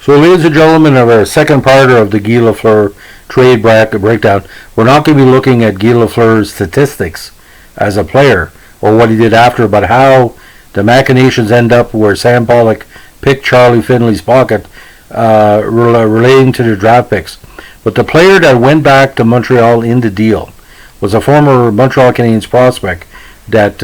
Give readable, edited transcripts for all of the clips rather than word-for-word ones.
So, ladies and gentlemen, of our second part of the Guy Lafleur trade breakdown, we're not going to be looking at Guy Lafleur's statistics as a player or what he did after, but how the machinations end up where Sam Pollock picked Charlie Finley's pocket relating to the draft picks. But the player that went back to Montreal in the deal was a former Montreal Canadiens prospect that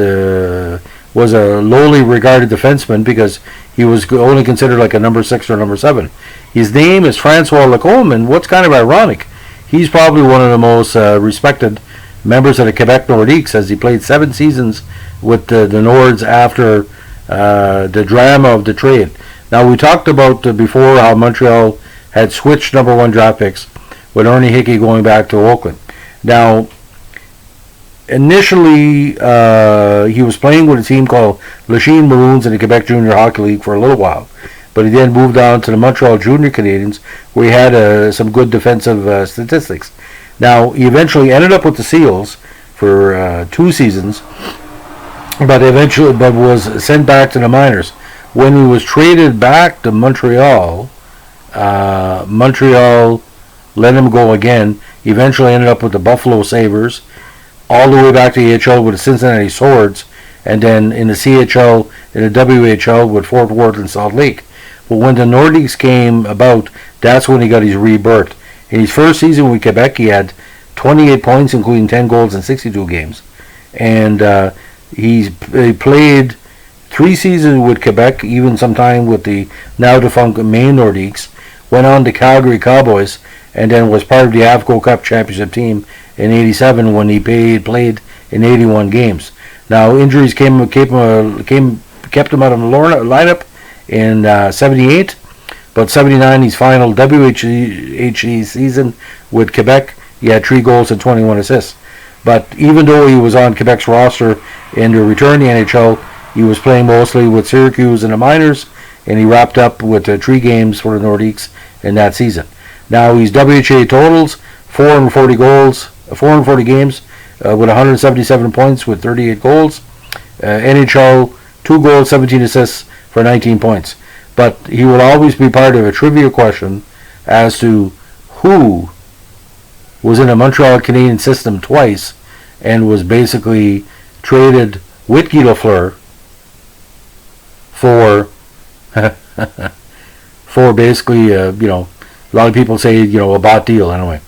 was a lowly regarded defenseman because he was only considered like a number 6 or number 7. His name is Francois Lacombe, and what's kind of ironic, he's probably one of the most respected members of the Quebec Nordiques, as he played 7 seasons with the Nords after the drama of the trade. Now, we talked about before how Montreal had switched number 1 draft picks with Ernie Hickey going back to Oakland. Now, initially, he was playing with a team called Lachine Maroons in the Quebec Junior Hockey League for a little while, but he then moved on to the Montreal Junior Canadiens, where he had some good defensive statistics. Now, he eventually ended up with the Seals for 2 seasons, but was sent back to the minors. When he was traded back to Montreal, Montreal let him go again. He eventually ended up with the Buffalo Sabres, all the way back to the AHL with the Cincinnati Swords, and then in the CHL, in the WHL with Fort Worth and Salt Lake. But when the Nordiques came about, that's when he got his rebirth. In his first season with Quebec, he had 28 points, including 10 goals in 62 games. And he played 3 seasons with Quebec, even sometime with the now defunct Maine Nordiques, went on to Calgary Cowboys, and then was part of the Avco Cup championship team in '87 when he played in 81 games. Now, injuries kept him out of the lineup in '78, but '79, his final WHE season with Quebec, he had 3 goals and 21 assists. But even though he was on Quebec's roster and to return to the NHL, he was playing mostly with Syracuse in the minors, and he wrapped up with 3 games for the Nordiques in that season. Now, his WHA totals, 440 games with 177 points with 38 goals. NHL, 2 goals, 17 assists for 19 points. But he will always be part of a trivia question as to who was in a Montreal Canadiens system twice and was basically traded with Guy Lafleur for basically, a lot of people say, a bought deal anyway.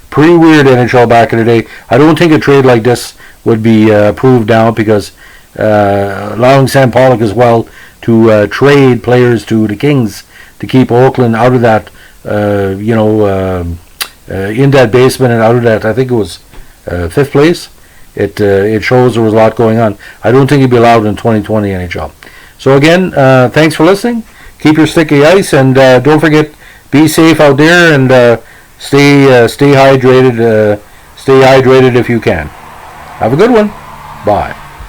Pretty weird NHL back in the day. I don't think a trade like this would be approved now because allowing Sam Pollock as well to trade players to the Kings to keep Oakland out of that, in that basement and out of that, I think it was 5th place. It shows there was a lot going on. I don't think he'd be allowed in 2020 NHL. So again, thanks for listening. Keep your sticky ice, and don't forget, be safe out there, and stay hydrated. Stay hydrated if you can. Have a good one. Bye.